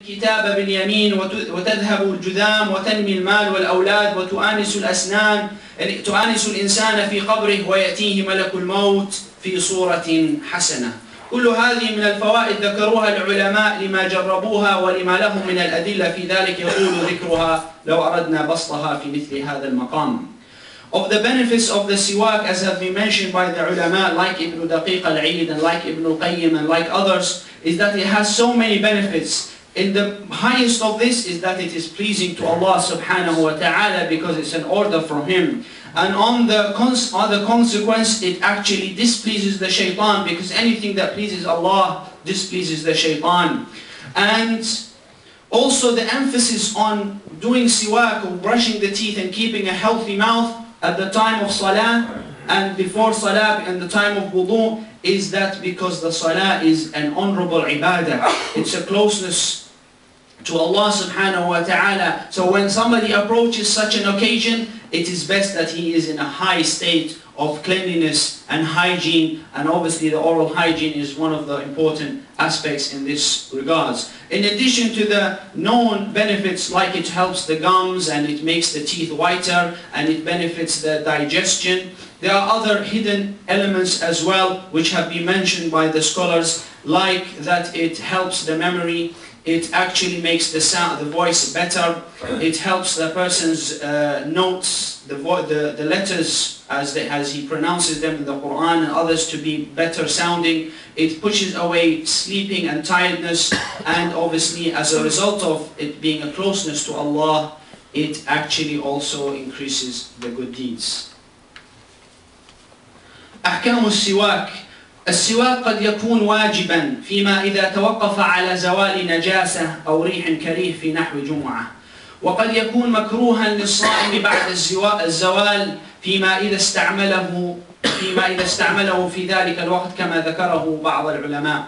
كتاب باليمين وتذهب الجذام وتنمي المال والأولاد وتؤانس الأسنان تؤانس الإنسان في قبره ويأتيه ملك الموت في صورة حسنة. كل هذه من الفوائد ذكروها العلماء لما جربوها ولما لهم من الأدلة في ذلك يطول ذكرها لو أردنا بسطها في مثل هذا المقام. Of the benefits of the siwak, as have been mentioned by the ulama like Ibn Daqiq al-Eid and like Ibn al-Qayyim and like others, is that it has so many benefits. And the highest of this is that it is pleasing to Allah subhanahu wa ta'ala because it's an order from Him. And on the other consequence, it actually displeases the shaitan, because anything that pleases Allah displeases the shaitan. And also the emphasis on doing siwak, or brushing the teeth and keeping a healthy mouth at the time of salah and before salah and the time of wudu, is that because the salah is an honorable ibadah. It's a closeness to Allah subhanahu wa ta'ala. So when somebody approaches such an occasion, it is best that he is in a high state of cleanliness and hygiene, and obviously the oral hygiene is one of the important aspects in this regards. In addition to the known benefits, like it helps the gums and it makes the teeth whiter and it benefits the digestion, there are other hidden elements as well which have been mentioned by the scholars, like that it helps the memory, it actually makes the sound, the voice better, it helps the person's notes, the letters as he pronounces them in the Quran and others to be better sounding, it pushes away sleeping and tiredness, and obviously as a result of it being a closeness to Allah, it actually also increases the good deeds. أحكام السواك. السواك قد يكون واجبا فيما إذا توقف على زوال نجاسة أو ريح كريه في نحو جمعة، وقد يكون مكروها للصائم بعد الزوال فيما إذا استعمله في ذلك الوقت كما ذكره بعض العلماء،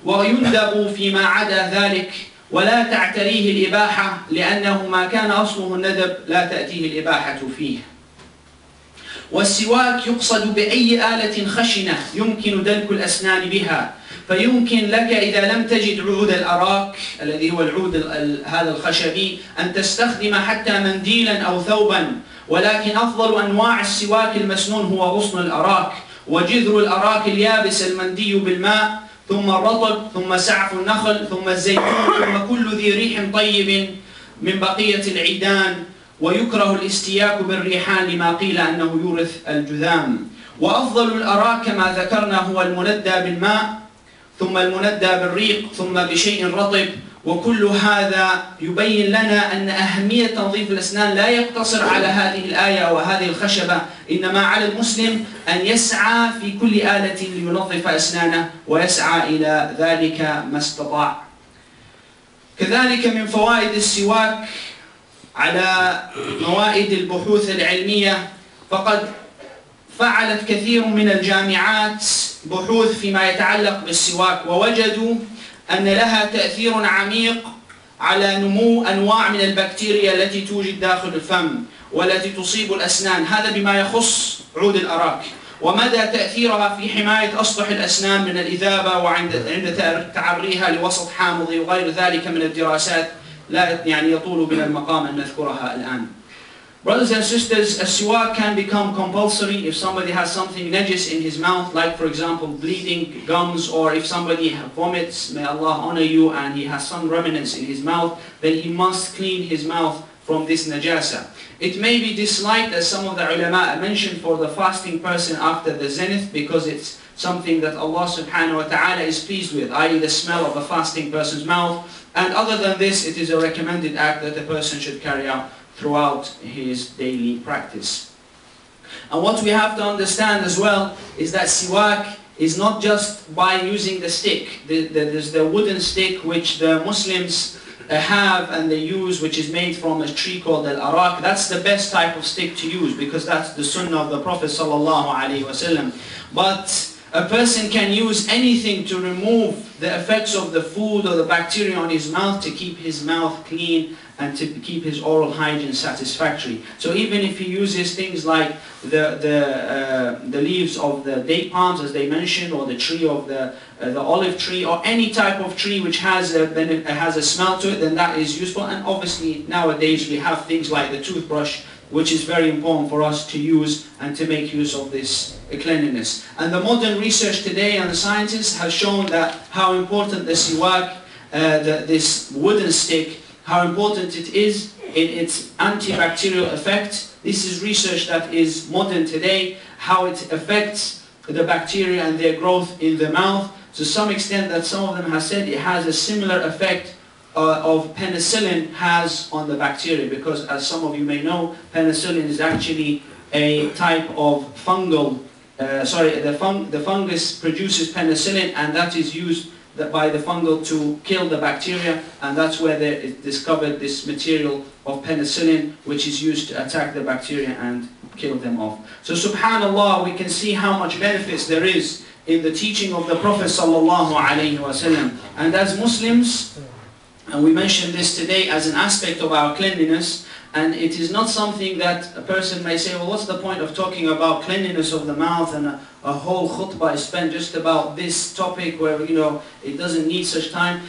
ويندب فيما عدا ذلك ولا تعتريه الإباحة، لأنه ما كان أصله الندب لا تأتيه الإباحة فيه. والسواك يقصد بأي آلة خشنة يمكن دلك الأسنان بها، فيمكن لك إذا لم تجد عود الأراك الذي هو العود هذا الخشبي أن تستخدم حتى منديلا أو ثوبا، ولكن أفضل أنواع السواك المسنون هو غصن الأراك وجذر الأراك اليابس المندي بالماء، ثم الرطب، ثم سعف النخل، ثم الزيتون، ثم كل ذي ريح طيب من بقية العيدان. ويكره الاستياك بالريحان لما قيل أنه يورث الجذام. وأفضل الأراك كما ذكرنا هو المندى بالماء، ثم المندى بالريق، ثم بشيء رطب. وكل هذا يبين لنا أن أهمية تنظيف الأسنان لا يقتصر على هذه الآية وهذه الخشبة، إنما على المسلم أن يسعى في كل آلة لينظف أسنانه ويسعى إلى ذلك ما استطاع. كذلك من فوائد السواك على موائد البحوث العلمية، فقد فعلت كثير من الجامعات بحوث فيما يتعلق بالسواك، ووجدوا أن لها تأثير عميق على نمو أنواع من البكتيريا التي توجد داخل الفم والتي تصيب الأسنان، هذا بما يخص عود الأراك، ومدى تأثيرها في حماية أسطح الأسنان من الإذابة وعند تعريها لوسط حامضي وغير ذلك من الدراسات لا يطول بنا المقام أن نذكرها الآن. Brothers and sisters, a siwak can become compulsory if somebody has something najis in his mouth, like for example bleeding gums, or if somebody vomits, may Allah honor you, and he has some remnants in his mouth, then he must clean his mouth from this najasa. It may be disliked, as some of the ulama mentioned, for the fasting person after the zenith, because it's something that Allah subhanahu wa ta'ala is pleased with, i.e. the smell of a fasting person's mouth. And other than this, it is a recommended act that a person should carry out throughout his daily practice. And what we have to understand as well is that siwak is not just by using the stick. There's the wooden stick which the Muslims have and they use, which is made from a tree called al-arak. That's the best type of stick to use because that's the sunnah of the Prophet sallallahu alaihi wasallam. But A person can use anything to remove the effects of the food or the bacteria on his mouth to keep his mouth clean and to keep his oral hygiene satisfactory. So even if he uses things like the leaves of the date palms, as they mentioned, or the tree of the olive tree, or any type of tree which has a smell to it, then that is useful. And obviously nowadays we have things like the toothbrush, which is very important for us to use and to make use of this cleanliness. And the modern research today and the scientists have shown that how important the siwak, this wooden stick, how important it is in its antibacterial effect. This is research that is modern today, how it affects the bacteria and their growth in the mouth, to some extent that some of them have said it has a similar effect of penicillin has on the bacteria, because as some of you may know, penicillin is actually a type of fungal, the fungus produces penicillin, and that is used by the fungal to kill the bacteria, and that's where they discovered this material of penicillin, which is used to attack the bacteria and kill them off. So subhanallah, we can see how much benefits there is in the teaching of the Prophet sallallahu alaihi wasallam. And as Muslims, and we mentioned this today as an aspect of our cleanliness, and it is not something that a person may say, well, what's the point of talking about cleanliness of the mouth, and a whole khutbah is spent just about this topic where, you know, it doesn't need such time.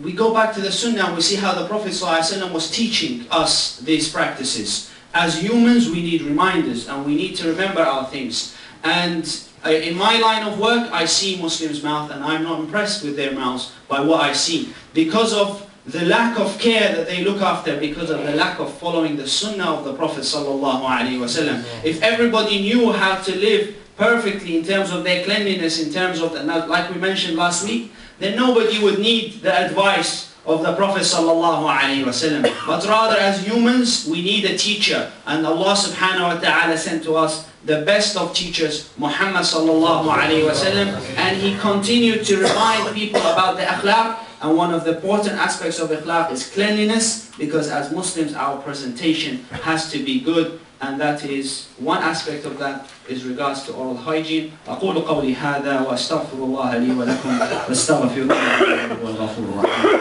We go back to the sunnah and we see how the Prophet ﷺ was teaching us these practices. As humans, we need reminders and we need to remember our things. And in my line of work, I see Muslims' mouth and I'm not impressed with their mouths by what I see, because of the lack of care that they look after, because of the lack of following the sunnah of the Prophet ﷺ. If everybody knew how to live perfectly in terms of their cleanliness, in terms of, like we mentioned last week, then nobody would need the advice of the Prophet ﷺ. But rather, as humans, we need a teacher, and Allah subhanahu wa ta'ala sent to us the best of teachers, Muhammad sallallahu alayhi wasallam, and he continued to remind people about the akhlaq. And one of the important aspects of akhlaq is cleanliness, because as Muslims our presentation has to be good, and that is one aspect of that is regards to oral hygiene. أقول قولي هذا وأستغفر الله لي ولكم واستغفروه إنه هو الغفور الرحيم.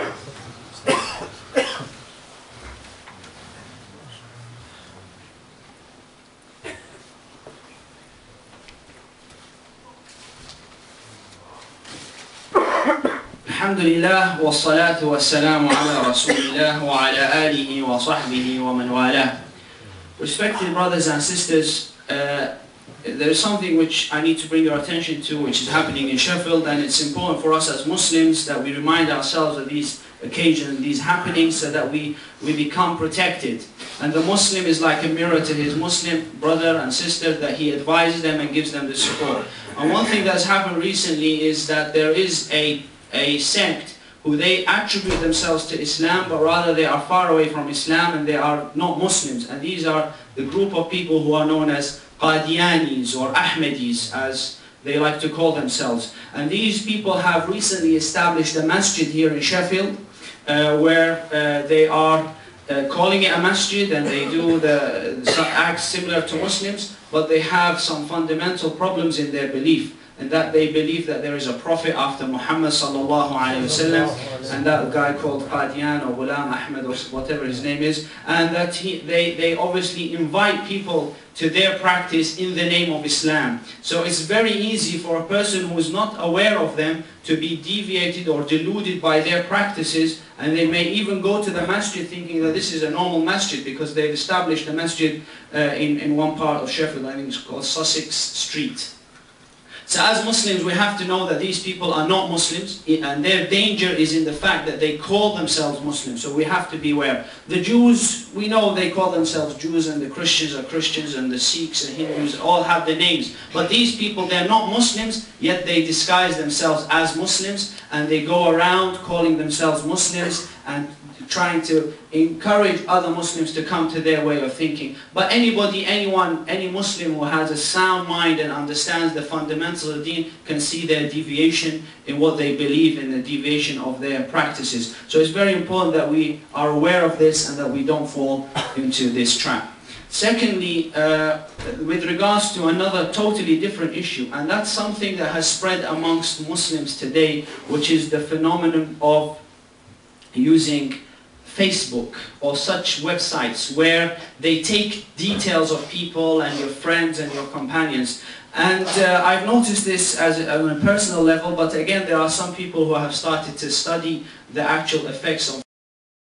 الحمد لله والصلاة والسلام على رسول الله وعلى آله وصحبه ومن والاه. Respected brothers and sisters, there is something which I need to bring your attention to, which is happening in Sheffield, and it's important for us as Muslims that we remind ourselves of these occasions, these happenings, so that we become protected. And the Muslim is like a mirror to his Muslim brother and sister, that he advises them and gives them the support. And one thing that's happened recently is that there is a sect who they attribute themselves to Islam, but rather they are far away from Islam and they are not Muslims. And these are the group of people who are known as Qadianis or Ahmadis, as they like to call themselves. And these people have recently established a masjid here in Sheffield, where they are calling it a masjid, and they do some acts similar to Muslims, but they have some fundamental problems in their belief. And that they believe that there is a prophet after Muhammad sallallahu alayhi wasallam, and that guy called Qadian or Ghulam Ahmed or whatever his name is, and that they obviously invite people to their practice in the name of Islam. So it's very easy for a person who is not aware of them to be deviated or deluded by their practices, and they may even go to the masjid thinking that this is a normal masjid, because they've established a masjid in one part of Sheffield, I think it's called Sussex Street. So as Muslims, we have to know that these people are not Muslims, and their danger is in the fact that they call themselves Muslims. So we have to be aware. The Jews, we know they call themselves Jews, and the Christians are Christians, and the Sikhs and Hindus all have the names. But these people, they're not Muslims, yet they disguise themselves as Muslims, and they go around calling themselves Muslims and trying to encourage other Muslims to come to their way of thinking. But anybody, anyone, any Muslim who has a sound mind and understands the fundamentals of deen can see their deviation in what they believe, in the deviation of their practices. So it's very important that we are aware of this and that we don't fall into this trap. Secondly, with regards to another totally different issue, and that's something that has spread amongst Muslims today, which is the phenomenon of using Facebook or such websites where they take details of people and your friends and your companions. And I've noticed this on a personal level, but again there are some people who have started to study the actual effects of